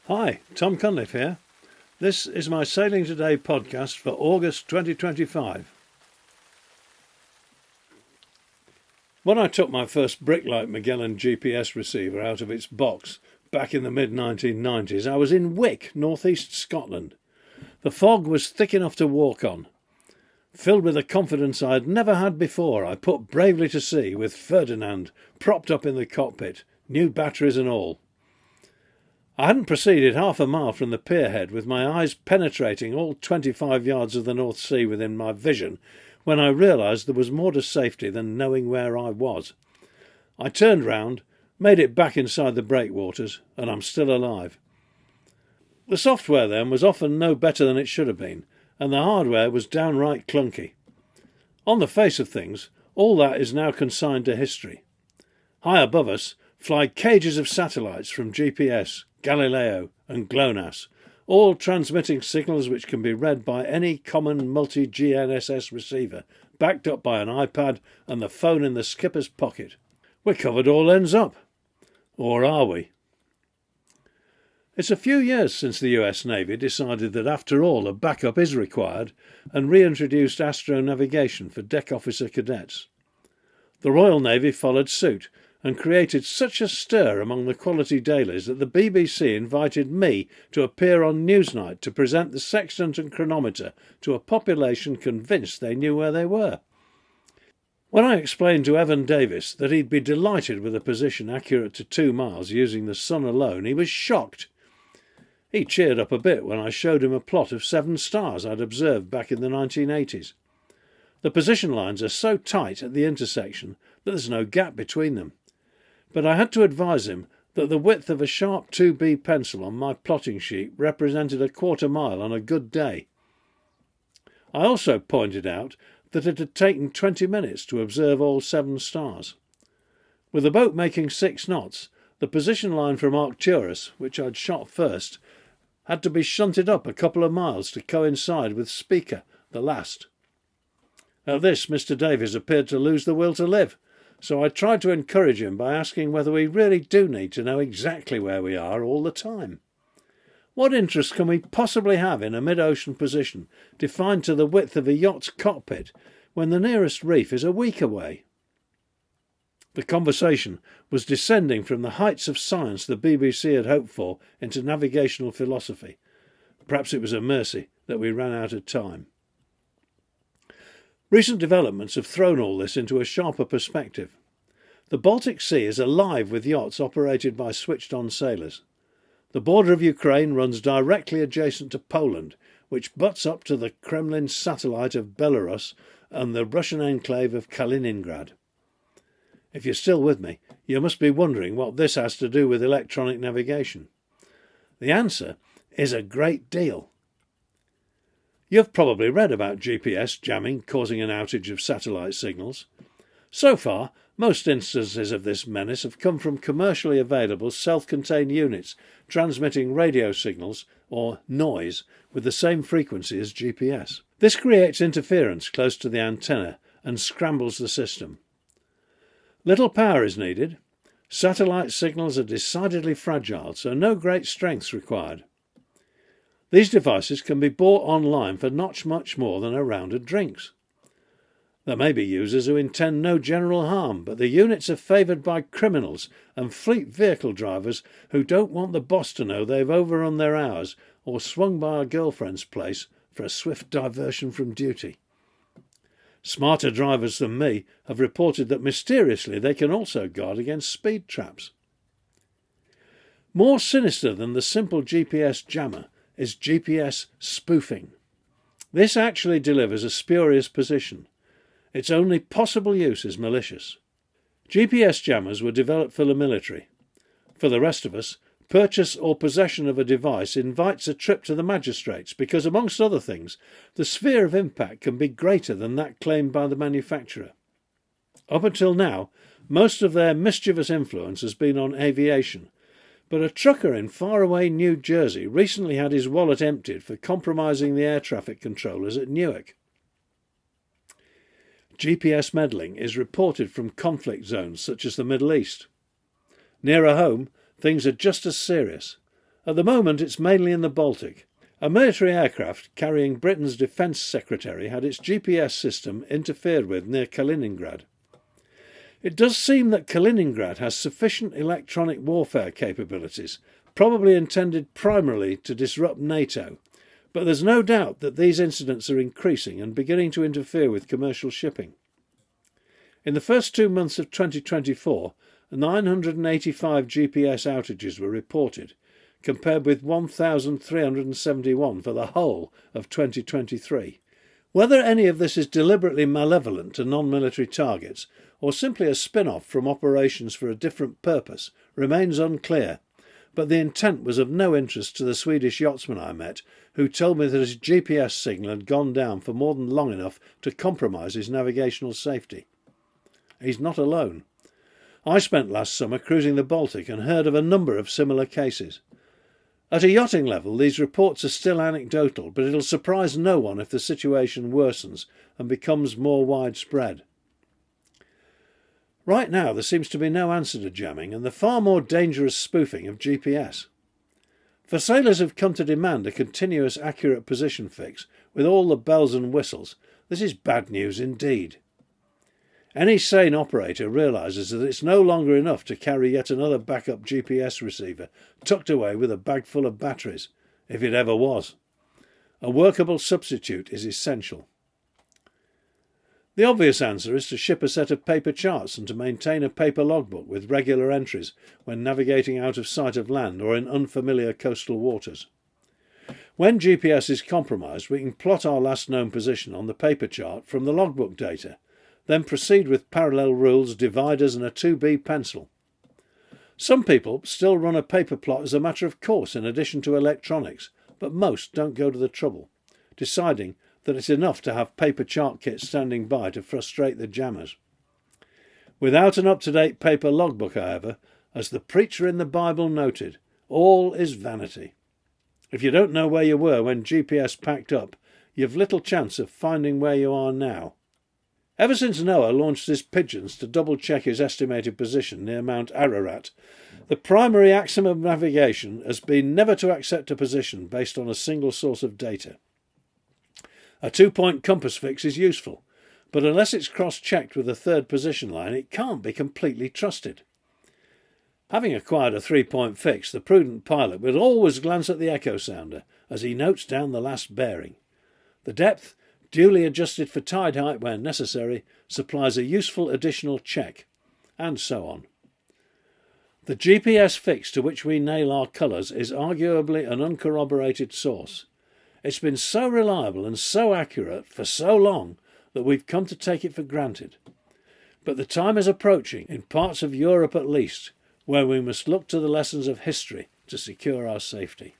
Hi, Tom Cunliffe here. This is my Sailing Today podcast for August 2025. When I took my first Bricklite Magellan GPS receiver out of its box back in the mid-1990s, I was in Wick, northeast Scotland. The fog was thick enough to walk on. Filled with a confidence I had never had before, I put bravely to sea with Ferdinand propped up in the cockpit, new batteries and all. I hadn't proceeded half a mile from the pierhead with my eyes penetrating all 25 yards of the North Sea within my vision when I realised there was more to safety than knowing where I was. I turned round, made it back inside the breakwaters, and I'm still alive. The software then was often no better than it should have been, and the hardware was downright clunky. On the face of things, all that is now consigned to history. High above us fly cages of satellites from GPS, Galileo and GLONASS, all transmitting signals which can be read by any common multi-GNSS receiver, backed up by an iPad and the phone in the skipper's pocket. We're covered all ends up. Or are we? It's a few years since the US Navy decided that after all a backup is required and reintroduced astronavigation for deck officer cadets. The Royal Navy followed suit and created such a stir among the quality dailies that the BBC invited me to appear on Newsnight to present the sextant and chronometer to a population convinced they knew where they were. When I explained to Evan Davis that he'd be delighted with a position accurate to 2 miles using the sun alone, he was shocked. He cheered up a bit when I showed him a plot of 7 stars I'd observed back in the 1980s. The position lines are so tight at the intersection that there's no gap between them. But I had to advise him that the width of a sharp 2B pencil on my plotting sheet represented a quarter mile on a good day. I also pointed out that it had taken 20 minutes to observe all 7 stars. With the boat making 6 knots, the position line from Arcturus, which I'd shot first, had to be shunted up a couple of miles to coincide with Speaker, the last. At this, Mr. Davies appeared to lose the will to live, so I tried to encourage him by asking whether we really do need to know exactly where we are all the time. What interest can we possibly have in a mid-ocean position defined to the width of a yacht's cockpit when the nearest reef is a week away? The conversation was descending from the heights of science the BBC had hoped for into navigational philosophy. Perhaps it was a mercy that we ran out of time. Recent developments have thrown all this into a sharper perspective. The Baltic Sea is alive with yachts operated by switched-on sailors. The border of Ukraine runs directly adjacent to Poland, which butts up to the Kremlin satellite of Belarus and the Russian enclave of Kaliningrad. If you're still with me, you must be wondering what this has to do with electronic navigation. The answer is a great deal. You've probably read about GPS jamming causing an outage of satellite signals. So far, most instances of this menace have come from commercially available self-contained units transmitting radio signals, or noise, with the same frequency as GPS. This creates interference close to the antenna and scrambles the system. Little power is needed. Satellite signals are decidedly fragile, so no great strength's required. These devices can be bought online for not much more than a round of drinks. There may be users who intend no general harm, but the units are favoured by criminals and fleet vehicle drivers who don't want the boss to know they've overrun their hours or swung by a girlfriend's place for a swift diversion from duty. Smarter drivers than me have reported that mysteriously they can also guard against speed traps. More sinister than the simple GPS jammer is GPS spoofing. This actually delivers a spurious position. Its only possible use is malicious. GPS jammers were developed for the military. For the rest of us, purchase or possession of a device invites a trip to the magistrates because, amongst other things, the sphere of impact can be greater than that claimed by the manufacturer. Up until now, most of their mischievous influence has been on aviation, but a trucker in faraway New Jersey recently had his wallet emptied for compromising the air traffic controllers at Newark. GPS meddling is reported from conflict zones such as the Middle East. Nearer home, things are just as serious. At the moment it's mainly in the Baltic. A military aircraft carrying Britain's Defence Secretary had its GPS system interfered with near Kaliningrad. It does seem that Kaliningrad has sufficient electronic warfare capabilities, probably intended primarily to disrupt NATO, but there's no doubt that these incidents are increasing and beginning to interfere with commercial shipping. In the first 2 months of 2024, 985 GPS outages were reported, compared with 1,371 for the whole of 2023. Whether any of this is deliberately malevolent to non-military targets or simply a spin-off from operations for a different purpose remains unclear, but the intent was of no interest to the Swedish yachtsman I met, who told me that his GPS signal had gone down for more than long enough to compromise his navigational safety. He's not alone. I spent last summer cruising the Baltic and heard of a number of similar cases. At a yachting level, these reports are still anecdotal, but it'll surprise no one if the situation worsens and becomes more widespread. Right now, there seems to be no answer to jamming and the far more dangerous spoofing of GPS. For sailors who've come to demand a continuous accurate position fix with all the bells and whistles, this is bad news indeed. Any sane operator realises that it's no longer enough to carry yet another backup GPS receiver tucked away with a bag full of batteries, if it ever was. A workable substitute is essential. The obvious answer is to ship a set of paper charts and to maintain a paper logbook with regular entries when navigating out of sight of land or in unfamiliar coastal waters. When GPS is compromised, we can plot our last known position on the paper chart from the logbook data, then proceed with parallel rules, dividers and a 2B pencil. Some people still run a paper plot as a matter of course in addition to electronics, but most don't go to the trouble, deciding that it's enough to have paper chart kits standing by to frustrate the jammers. Without an up-to-date paper logbook, however, as the preacher in the Bible noted, all is vanity. If you don't know where you were when GPS packed up, you've little chance of finding where you are now. Ever since Noah launched his pigeons to double-check his estimated position near Mount Ararat, the primary axiom of navigation has been never to accept a position based on a single source of data. A 2-point compass fix is useful, but unless it's cross-checked with a third position line, it can't be completely trusted. Having acquired a 3-point fix, the prudent pilot will always glance at the echo sounder as he notes down the last bearing. The depth, duly adjusted for tide height where necessary, supplies a useful additional check, and so on. The GPS fix to which we nail our colours is arguably an uncorroborated source. It's been so reliable and so accurate for so long that we've come to take it for granted. But the time is approaching, in parts of Europe at least, where we must look to the lessons of history to secure our safety.